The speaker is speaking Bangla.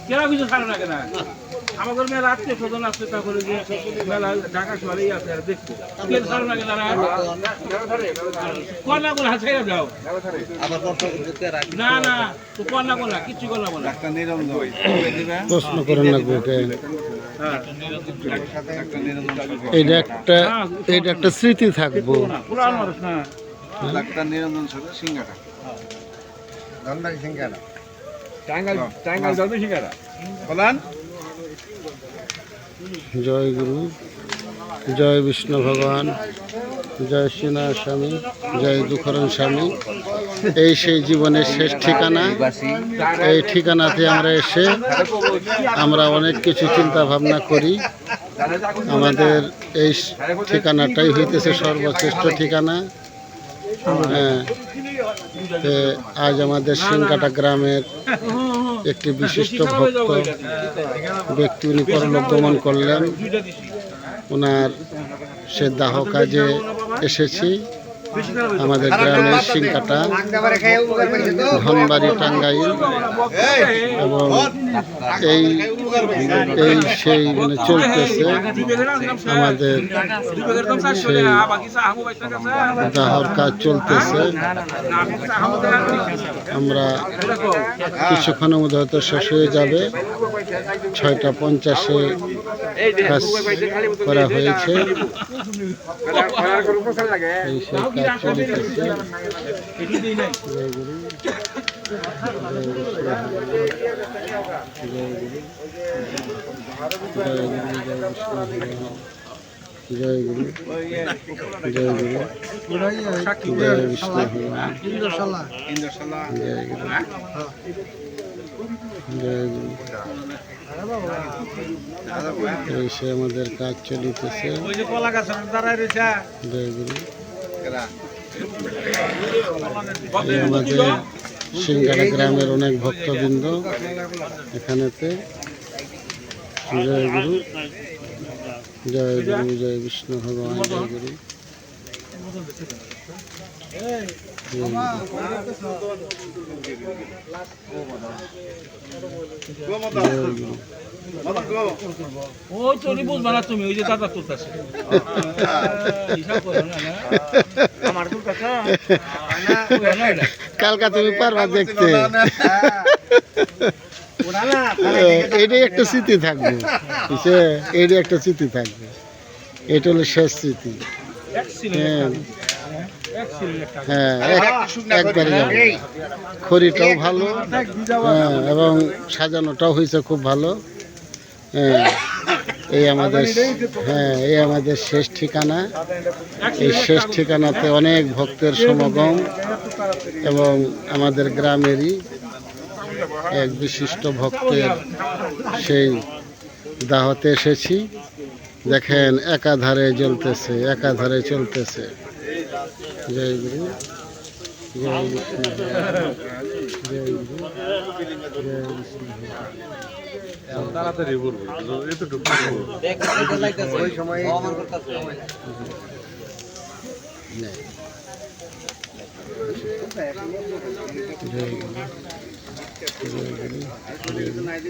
কেনা কিছু ছাড়ো না কেনা আমাদের মেলা আত্মীয় স্বজন আসছে তারপরে যে মেলা ঢাকা শহরেই আছে আর দেখতে ছাড়ো না কেনা কন্যা কোন হাত ছেড়ে যাও না না তো কন্যা কোনা কিছু করলাম না প্রশ্ন করেন না এটা একটা স্মৃতি থাকবো। পুরান মানুষ না ডাক্তার নিরঞ্জন সরকার সিঙ্গাটা ধনবাড়ি সিঙ্গাটা টাঙ্গাইল ধনবাড়ি সিঙ্গাটা বলেন। জয় গুরু, জয় বিষ্ণু ভগবান, জয় শ্রীনাথ স্বামী, জয় দুঃখরণ স্বামী। এই সেই জীবনের শেষ ঠিকানা। এই ঠিকানাতে আমরা এসে আমরা অনেক কিছু চিন্তা ভাবনা করি। আমাদের এই ঠিকানাটাই হইতেছে সর্বশ্রেষ্ঠ ঠিকানা। হ্যাঁ, আজ আমাদের সিংকাটা গ্রামের একটি বিশিষ্ট ভক্ত ব্যক্তি উনি পরলোক গমন করলেন। ওনার সে দাহ কাজে এসেছি আমাদের গ্রামের সিংকাটা ধনবাড়ি টাঙ্গাইল, এবং এই সেই মানে চলতেছে আমাদের সেই দাহর কাজ চলতেছে। আমরা কিছুক্ষণের মধ্যে হয়তো শেষ হয়ে যাবে। 6:50 কাজ করা হয়েছে। এই সেই কাজ চলতেছে। জয় গুরু, জয় গুরু, জয় বিষ্ণু ভগবান, জয় গুরু, জয় গুরু। এই সে আমাদের কাজ চলিতেছে। জয় গুরু। আমাদের সিংগাড়া গ্রামের অনেক ভক্তবৃন্দ এখানেতে। জয় গুরু, জয় গুরু, জয় বিষ্ণু ভগবান, জয় গুরু। ওই তো বুঝ বানা তুমি ওই যে দাদা তুলতেছে কালকা তুমি পারবা দেখতে। এটাই একটা স্মৃতি থাকবে, এটাই একটা স্মৃতি থাকবে। এটা হলো শেষ স্মৃতি। হ্যাঁ, একবারে যাবে। খড়িটাও ভালো, এবং সাজানোটাও হয়েছে খুব ভালো। এই আমাদের শেষ ঠিকানা। এই শেষ ঠিকানাতে অনেক ভক্তের সমাগম, এবং আমাদের গ্রামেরই এক বিশিষ্ট ভক্তের সেই দাহতে এসেছি। দেখেন একাধারে জ্বলতেছে, একাধারে চলতেছে। জয় গুরু, জয় বিষ্ণু, জয় গুরু, জয় বিষ্ণু। তাড়াতাড়ি বলবো এতটুকু ওই সময় জয় গুরু, জয় গুরু, জয় গুরু।